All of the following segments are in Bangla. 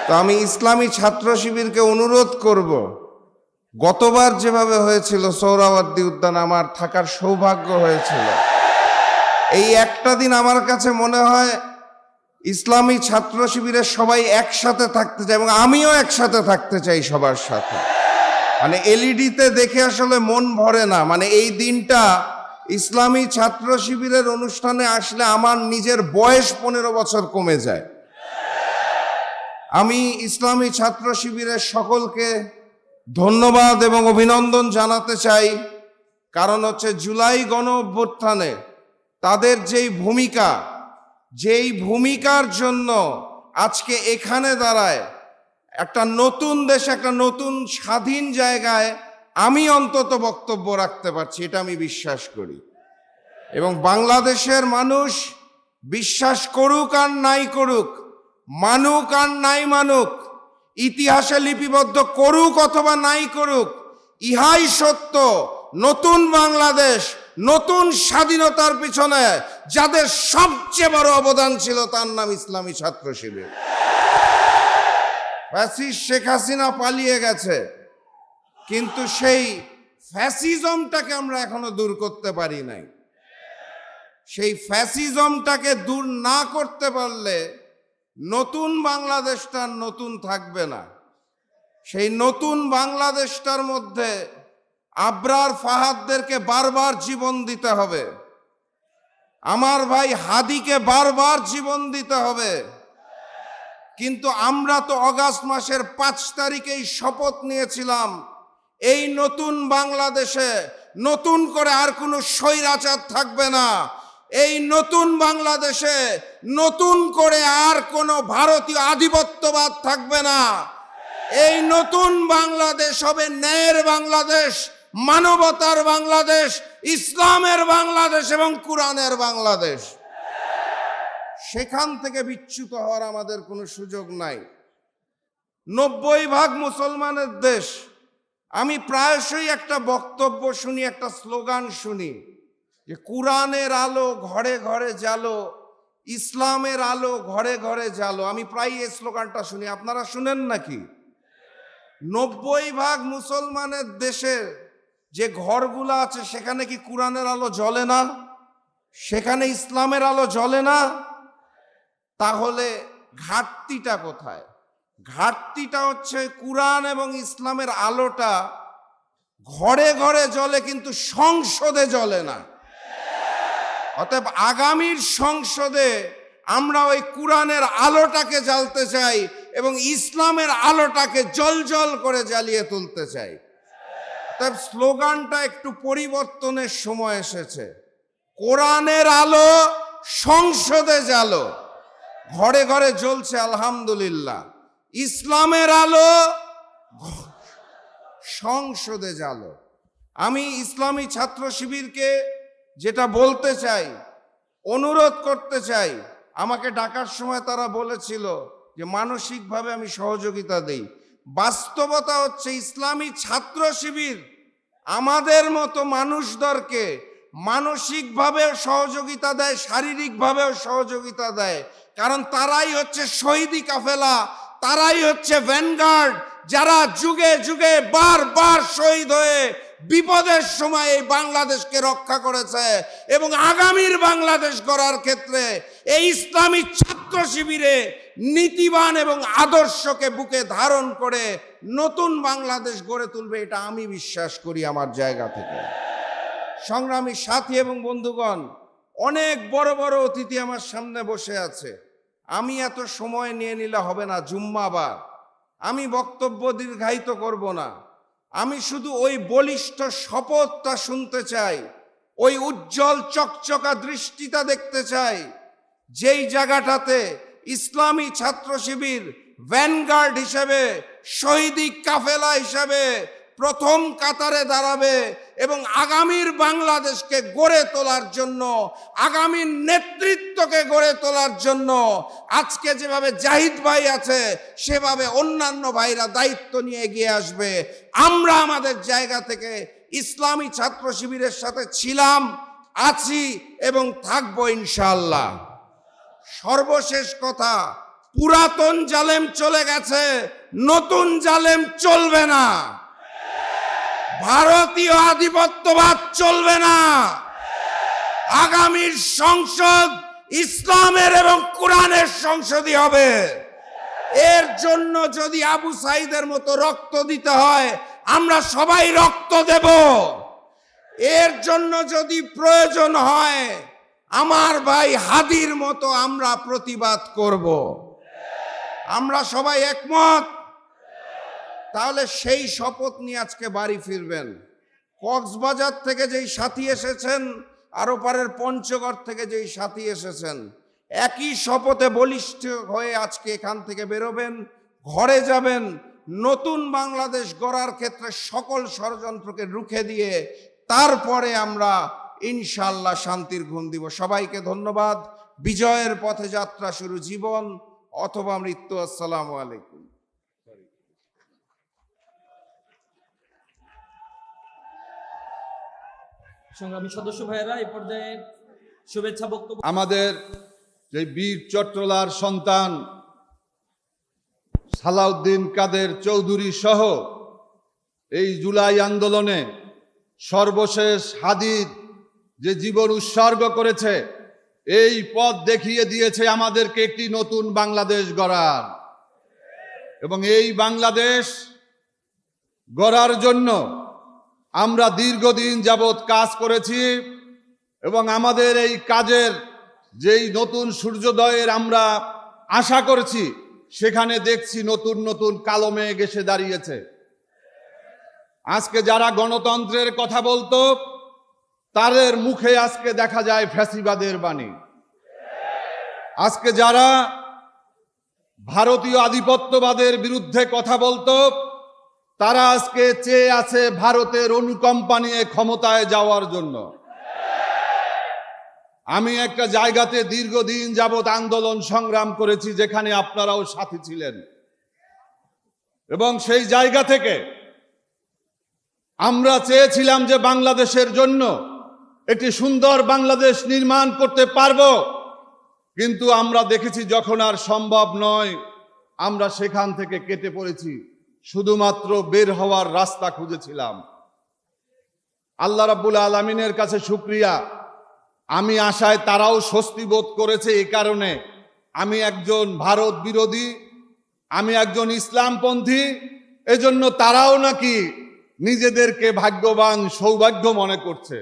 তো আমি ইসলামী ছাত্র শিবিরকে অনুরোধ করব, গতবার যেভাবে হয়েছিল সোহরাওয়ার্দী উদ্যান আমার থাকার সৌভাগ্য হয়েছিল, এই একটা দিন আমার কাছে মনে হয় ইসলামী ছাত্র শিবিরের সবাই একসাথে থাকতে চায় এবং আমিও একসাথে থাকতে চাই সবার সাথে। মানে এলইডিতে দেখে আসলে মন ভরে না। মানে এই দিনটা ইসলামী ছাত্র শিবিরের অনুষ্ঠানে আসলে আমার নিজের বয়স 15 বছর কমে যায়। আমি ইসলামী ছাত্র শিবিরের সকলকে ধন্যবাদ এবং অভিনন্দন জানাতে চাই। কারণ হচ্ছে জুলাই গণ অভ্যুত্থানে তাদের যেই ভূমিকার জন্য আজকে এখানে দাঁড়ায় একটা নতুন দেশে, একটা নতুন স্বাধীন জায়গায় আমি অন্তত বক্তব্য রাখতে পারছি, এটা আমি বিশ্বাস করি। এবং বাংলাদেশের মানুষ বিশ্বাস করুক আর নাই করুক, মানুক আর নাই মানুক, ইতিহাসে লিপিবদ্ধ করুক অথবা নাই করুক, ইহাই সত্য, নতুন বাংলাদেশ, নতুন স্বাধীনতার পিছনে যাদের সবচেয়ে বড় অবদান ছিল তার নাম ইসলামী ছাত্র শিবির। ফ্যাসিস্ট শেখ হাসিনা পালিয়ে গেছে, কিন্তু সেই ফ্যাসিজমটাকে আমরা এখনো দূর করতে পারি নাই। সেই ফ্যাসিজমটাকে দূর না করতে পারলে নতুন বাংলাদেশটা নতুন থাকবে না। সেই নতুন বাংলাদেশটার মধ্যে আবরার ফাহাদদেরকে বারবার জীবন দিতে হবে, আমার ভাই হাদিকে বারবার জীবন দিতে হবে। কিন্তু আমরা তো অগাস্ট মাসের 5 তারিখেই শপথ নিয়েছিলাম, এই নতুন বাংলাদেশে নতুন করে আর কোনো স্বৈরাচার থাকবে না। এই নতুন বাংলাদেশে নতুন করে আর কোনো ভারতীয় আধিপত্যবাদ থাকবে না। এই নতুন বাংলাদেশ হবে ন্যায়ের বাংলাদেশ, মানবতার বাংলাদেশ, ইসলামের বাংলাদেশ এবং কোরআনের বাংলাদেশ। সেখান থেকে বিচ্যুত হওয়ার আমাদের কোনো সুযোগ নাই। 90% মুসলমানের দেশ। আমি প্রায়শই একটা বক্তব্য শুনি, একটা স্লোগান শুনি যে কোরআনের আলো ঘরে ঘরে জ্বালো, ইসলামের আলো ঘরে ঘরে জ্বালো। আমি প্রায় এই স্লোগানটা শুনি, আপনারা শুনেন নাকি? 90% মুসলমানের দেশে যে ঘরগুলো আছে সেখানে কি কোরআনের আলো জ্বলে না? সেখানে ইসলামের আলো জ্বলে না? তাহলে ঘাটতিটা কোথায়? ঘাটতিটা হচ্ছে কোরআন এবং ইসলামের আলোটা ঘরে ঘরে জ্বলে কিন্তু সংসদে জ্বলে না। অতএব আগামীর সংসদে আমরা ওই কোরআনের আলোটাকে জ্বালতে চাই এবং ইসলামের আলোটাকে জ্বলজ্বল করে জ্বালিয়ে তুলতে চাই। অতএব স্লোগানটা একটু পরিবর্তনের সময় এসেছে। কোরআনের আলো সংসদে জ্বালো, ঘরে ঘরে জ্বলছে আলহামদুলিল্লাহ। ইসলামের আলো সংসদে জ্বালো। আমি ইসলামী ছাত্র শিবিরকে যেটা বলতে চাই, অনুরোধ করতে চাই, আমাকে ডাকার সময় তারা বলেছিল যে মানসিকভাবে আমি সহযোগিতা দেই। বাস্তবতা হচ্ছে ইসলামী ছাত্র শিবির আমাদের মতো মানুষদেরকে মানসিকভাবেও সহযোগিতা দেয়, শারীরিকভাবেও সহযোগিতা দেয়। কারণ তারাই হচ্ছে শহীদি কাফেলা, তারাই হচ্ছে ভ্যানগার্ড, যারা যুগে যুগে বারবার শহীদ হয়ে বিপদের সময় এই বাংলাদেশকে রক্ষা করেছে। এবং আগামীর বাংলাদেশ গড়ার ক্ষেত্রে এই ইসলামী ছাত্র শিবিরে নীতিবান এবং আদর্শকে বুকে ধারণ করে নতুন বাংলাদেশ গড়ে তুলবে, এটা আমি বিশ্বাস করি আমার জায়গা থেকে। সংগ্রামী সাথী এবং বন্ধুগণ, অনেক বড় বড় অতিথি আমার সামনে বসে আছে। আমি এত সময় নিয়ে নিলে হবে না, জুম্মাবার। আমি বক্তব্য দীর্ঘায়িত করব না। আমি শুধু ওই বলিষ্ঠ শপথটা শুনতে চাই, ওই উজ্জ্বল চকচকা দৃষ্টিটা দেখতে চাই, যেই জায়গাটাতে ইসলামী ছাত্র শিবির ভ্যানগার্ড হিসেবে, শহীদি কাফেলা হিসেবে প্রথম কাতারে দাঁড়াবে এবং আগামীর বাংলাদেশকে গড়ে তোলার জন্য, আগামীর নেতৃত্বকে গড়ে তোলার জন্য আজকে যেভাবে জাহিদ ভাই আছে সেভাবে অন্যান্য ভাইরা দায়িত্ব নিয়ে এগিয়ে আসবে। আমরা আমাদের জায়গা থেকে ইসলামী ছাত্র শিবিরের সাথে ছিলাম, আছি এবং থাকবো ইনশাআল্লাহ। সর্বশেষ কথা, পুরাতন জালেম চলে গেছে, নতুন জালেম চলবে না। ভারতীয় আধিপত্যবাদ চলবে না। আগামীর সংসদ ইসলামের এবং কোরআনের সংসদই হবে। এর জন্য যদি আবু সাইদের মতো রক্ত দিতে হয়, আমরা সবাই রক্ত দেব। এর জন্য যদি প্রয়োজন হয়, আমার ভাই হাদির মতো আমরা প্রতিবাদ করব। আমরা সবাই একমত। তাহলে সেই শপথ নিয়ে আজকে বাড়ি ফিরবেন। কক্সবাজার থেকে যেই সাথী এসেছেন, আর ওপারের পঞ্চগড় থেকে যেই সাথী এসেছেন, একই শপথে বলিষ্ঠ হয়ে আজকে এখান থেকে বেরোবেন, ঘরে যাবেন। নতুন বাংলাদেশ গড়ার ক্ষেত্রে সকল ষড়যন্ত্রকে রুখে দিয়ে তারপরে আমরা ইনশাআল্লাহ শান্তির ঘুম দিব। সবাইকে ধন্যবাদ। বিজয়ের পথে যাত্রা শুরু, জীবন অথবা মৃত্যু। আসসালামু আলাইকুম। সংগ্রামী সদস্য ভাইয়েরা, এই পর্যায়ে শুভেচ্ছা বক্তব্য। আমাদের যে বীর চট্টলার সন্তান সালাউদ্দিন কাদের চৌধুরী সহ এই জুলাই আন্দোলনে সর্বশেষ হাদির যে জীবন উৎসর্গ করেছে, এই পথ দেখিয়ে দিয়েছে আমাদেরকে একটি নতুন বাংলাদেশ গড়ার। এবং এই বাংলাদেশ গড়ার জন্য আমরা দীর্ঘদিন যাবৎ কাজ করেছি এবং আমাদের এই কাজের যেই নতুন সূর্যোদয়ের আমরা আশা করছি, সেখানে দেখছি নতুন নতুন কালো মেঘ এসে দাঁড়িয়েছে। আজকে যারা গণতন্ত্রের কথা বলতো, তাদের মুখে আজকে দেখা যায় ফ্যাসিবাদের বাণী। আজকে যারা ভারতীয় আধিপত্যবাদের বিরুদ্ধে কথা বলতো, তারা আজকে চেয়ে আছে ভারতের অনুকম্পা নিয়ে ক্ষমতায় যাওয়ার জন্য। আমি একটা জায়গাতে দীর্ঘদিন যাবৎ আন্দোলন সংগ্রাম করেছি, যেখানে আপনারাও সাথী ছিলেন, এবং সেই জায়গা থেকে আমরা চেয়েছিলাম যে বাংলাদেশের জন্য একটি সুন্দর বাংলাদেশ নির্মাণ করতে পারবো। কিন্তু আমরা দেখেছি যখন আর সম্ভব নয়, আমরা সেখান থেকে কেটে পড়েছি, শুধুমাত্র বের হওয়ার রাস্তা খুঁজেছিলাম। আল্লাহ রাব্বুল আলামিনের কাছে শুকরিয়া, আমি আশায় তারাও স্বস্তি বোধ করেছে। এই কারণে আমি একজন ভারত বিরোধী, আমি একজন ইসলামপন্থী, এজন্য তারাও নাকি নিজেদেরকে ভাগ্যবান, সৌভাগ্য মনে করছে।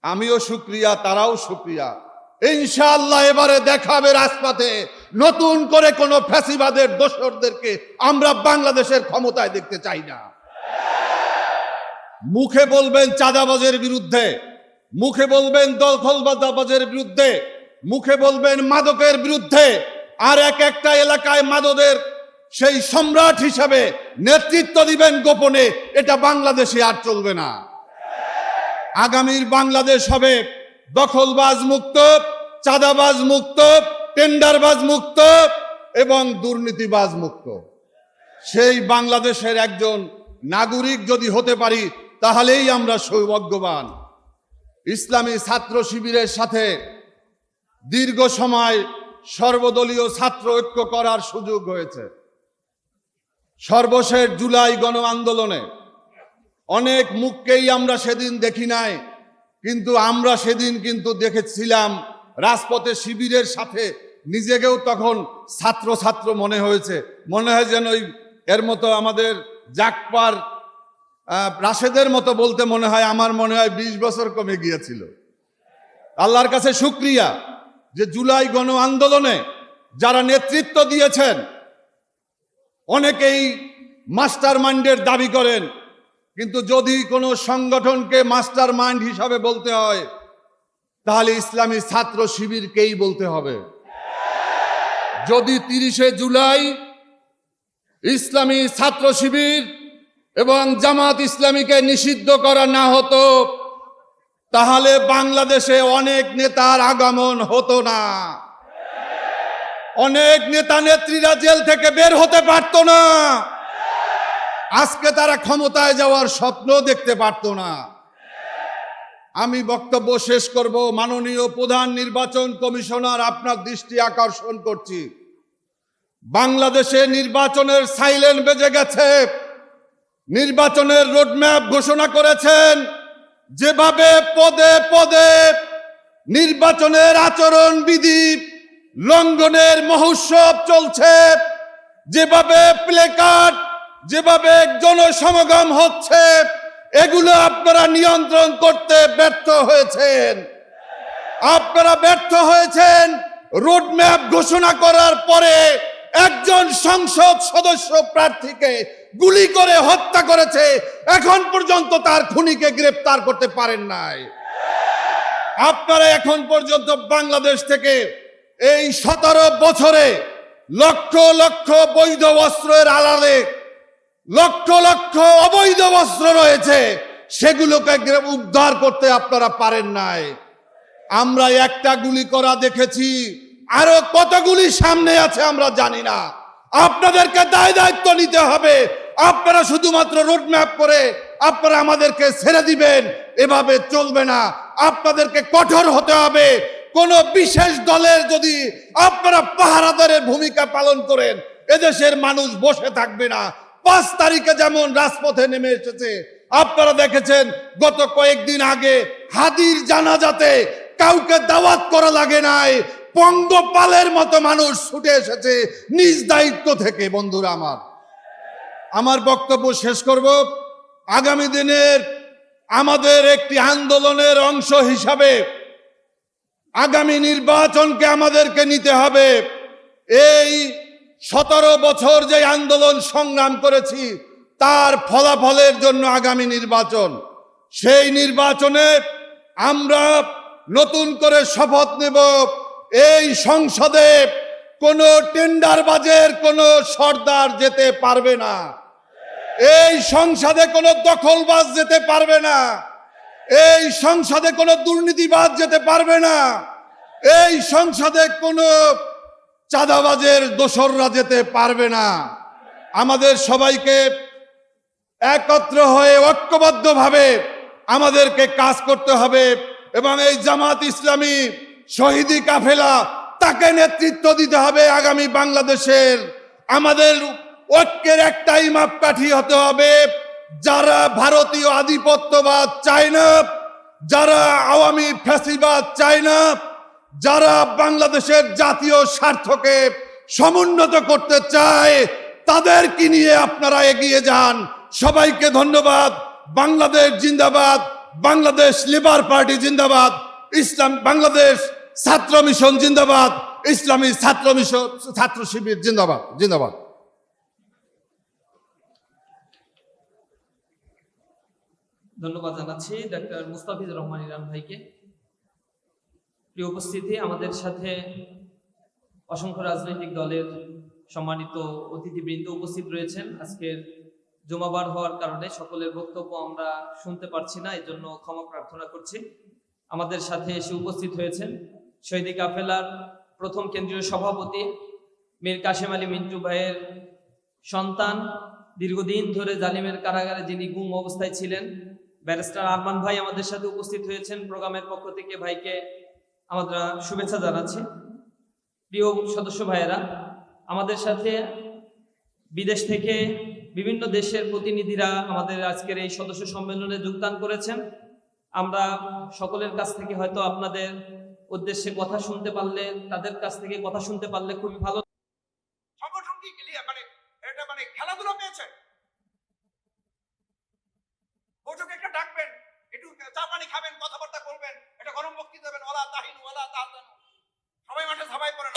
আমিও শুকরিয়া, তারাও শুকরিয়া। ইনশাআল্লাহ এবারে দেখাবে রাজপথে নতুন করে কোন ফ্যাসিবাদের দোসরদেরকে আমরা বাংলাদেশের ক্ষমতায় দেখতে চাই না। মুখে বলবেন চাঁদাবাজের বিরুদ্ধে, মুখে বলবেন দখলবাজের বিরুদ্ধে, মুখে বলবেন মাদকের বিরুদ্ধে, আর এক একটা এলাকায় মাদকের সেই সম্রাট হিসাবে নেতৃত্ব দিবেন গোপনে। এটা বাংলাদেশে আর চলবে না। আগামীর বাংলাদেশ হবে দখলবাজ মুক্ত, চাঁদাবাজ মুক্ত, টেন্ডারবাজ মুক্ত এবং দুর্নীতিবাজ মুক্ত। সেই বাংলাদেশের একজন নাগরিক যদি হতে পারি, তাহলেই আমরা সৌভাগ্যবান। ইসলামী ছাত্র শিবিরের সাথে দীর্ঘ সময় সর্বদলীয় ছাত্র ঐক্য করার সুযোগ হয়েছে। সর্বশেষ জুলাই গণ আন্দোলনে অনেক মুখকেই আমরা সেদিন দেখি নাই, কিন্তু আমরা সেদিন কিন্তু দেখেছিলাম রাজপথে শিবিরের সাথে নিজেকেও তখন ছাত্র ছাত্র মনে হয়েছে। মনে হয় যেন এর মতো আমাদের জাকপার রাশেদের মতো বলতে মনে হয়, আমার মনে হয় 20 বছর কমে গিয়েছিল। আল্লাহর কাছে শুকরিয়া যে জুলাই গণ আন্দোলনে যারা নেতৃত্ব দিয়েছেন, অনেকেই মাস্টার মাইন্ডের দাবি করেন, কিন্তু যদি কোনো সংগঠনকে মাস্টার মাইন্ড হিসাবে বলতে হয়, তাহলে ইসলামী ছাত্র শিবিরকেই বলতে হবে। যদি 30শে জুলাই ইসলামী ছাত্র শিবির এবং জামাত ইসলামীকে নিষিদ্ধ করা না হতো, তাহলে বাংলাদেশে অনেক নেতার আগমন হতো না, অনেক নেতা নেত্রীরা জেল থেকে বের হতে পারতো না, আজকে তারা ক্ষমতায় যাওয়ার স্বপ্ন দেখতে পারতো না। আমি বক্তব্য শেষ করব। মাননীয় প্রধান নির্বাচন কমিশনার, আপনার দৃষ্টি আকর্ষণ করছি, বাংলাদেশে নির্বাচনের সাইলেন্ট বেজে গেছে। নির্বাচনের রোডম্যাপ ঘোষণা করেছেন। যেভাবে পদে পদে নির্বাচনের আচরণবিধি লঙ্ঘনের মহোৎসব চলছে, যেভাবে প্লেকার্ড, যেভাবে জনসমাগম হচ্ছে, এগুলো আপনারা নিয়ন্ত্রণ করতে ব্যর্থ হয়েছেন। আপনারা ব্যর্থ হয়েছেন। রোডম্যাপ ঘোষণা করার পরে একজন সংসদ সদস্য প্রার্থীকে গুলি করে হত্যা করেছে, এখন পর্যন্ত তার খুনিকে গ্রেফতার করতে পারেন নাই। আপনারা এখন পর্যন্ত বাংলাদেশ থেকে এই 17 বছরে লক্ষ লক্ষ বৈধ অস্ত্রের আড়ালে লক্ষ লক্ষ অবৈধ অস্ত্র রয়েছে, সেগুলোকে উদ্ধার করতে আপনারা পারেন নাই। আমরা একটা গুলি করা দেখেছি, আরো কতগুলি সামনে আছে আমরা জানি না। আপনাদেরকে দায় দায়িত্ব নিতে হবে। আপনারা শুধুমাত্র রোডম্যাপ করে আপনারা আমাদেরকে ছেড়ে দিবেন, এভাবে চলবে না। আপনাদেরকে কঠোর হতে হবে। কোন বিশেষ দলের যদি আপনারা পাহারাদারের ভূমিকা পালন করেন, এদেশের মানুষ বসে থাকবে না। 5 তারিখে যেমন রাজপথে নেমে এসেছে, আপনারা দেখেছেন গত কয়েকদিন আগে হাদির জানাজাতে কাউকে দাওয়াত করা লাগে নাই, পঙ্গপালের মতো মানুষ ছুটে এসেছে নিজ দায়িত্ব থেকে। বন্ধুরা আমার বক্তব্য শেষ করব। আগামী দিনের আমাদের একটি আন্দোলনের অংশ হিসাবে আগামী নির্বাচনকে আমাদেরকে নিতে হবে। এই 17 বছর যে আন্দোলন সংগ্রাম করেছি, তার ফলাফলের জন্য আগামী নির্বাচন। সেই নির্বাচনে আমরা নতুন করে শপথ নেব, এই সংসদে কোনো টেন্ডারবাজের কোনো সর্দার যেতে পারবে না। এই সংসদে কোনো দখলবাজ যেতে পারবে না। এই সংসদে কোনো দুর্নীতিবাজ যেতে পারবে না। এই সংসদে কোনো চাঁদাবাজের দোসররা যেতে পারবে না। আমাদের সবাইকে একত্র হয়ে ঐক্যবদ্ধভাবে আমাদেরকে কাজ করতে হবে এবং এই জামাত ইসলামী শহীদি কাফেলা, তাকে নেতৃত্ব দিতে হবে আগামী বাংলাদেশের। আমাদের ঐক্যের একটাই মাপকাঠি হতে হবে, যারা ভারতীয় আধিপত্যবাদ চায় না, যারা আওয়ামী ফ্যাসিবাদ চায় না, যারা বাংলাদেশের জাতীয় স্বার্থকে সমুন্নত করতে চায়, তাদেরকে নিয়ে আপনারা এগিয়ে যান। সবাইকে ধন্যবাদ। বাংলাদেশ জিন্দাবাদ, বাংলাদেশ লেবার পার্টি জিন্দাবাদ, বাংলাদেশ ছাত্র মিশন জিন্দাবাদ, ইসলামী ছাত্র শিবির জিন্দাবাদ জিন্দাবাদ। ধন্যবাদ জানাচ্ছি ডাক্তার মুস্তাফিজুর রহমান ইরান ভাইকে। প্রিয় উপস্থিতি, আমাদের সাথে অসংখ্য রাজনৈতিক দলের সম্মানিত অতিথিবৃন্দ উপস্থিত রয়েছেন। আজকের জুমাবার হওয়ার কারণে সকলের বক্তব্য আমরা শুনতে পারছি না, এই জন্য ক্ষমা প্রার্থনা করছি। আমাদের সাথে এসে উপস্থিত হয়েছেন শহীদি কাফেলার প্রথম কেন্দ্রীয় সভাপতি মীর কাশেম আলী মিন্টু ভাইয়ের সন্তান, দীর্ঘদিন ধরে জালিমের কারাগারে যিনি গুম অবস্থায় ছিলেন, ব্যারিস্টার আরমান ভাই আমাদের সাথে উপস্থিত হয়েছেন। প্রোগ্রামের পক্ষ থেকে ভাইকে আমরা শুভেচ্ছা জানাচ্ছি। প্রিয় সদস্য ভাইয়েরা, আমাদের সাথে বিদেশ থেকে বিভিন্ন দেশের প্রতিনিধিরা আমাদের আজকের এই সদস্য সম্মেলনে যোগদান করেছেন। আমরা সকলের কাছ থেকে হয়তো আপনাদের উদ্দেশ্যে কথা শুনতে পারলে, তাদের কাছ থেকে কথা শুনতে পারলে খুবই ভালো। সংগঠন কি এটা খেলাধুলা পেয়েছে? বৈঠকে একটা ডাকবেন, একটু চা পানি খাবেন, কথাবার্তা বলবেন, এটা গরম বক্তৃতা দেবেন, ওয়ালা তাহিনু ওয়ালা তাহজানু, সবাই মাঠে সবাই পড়েন,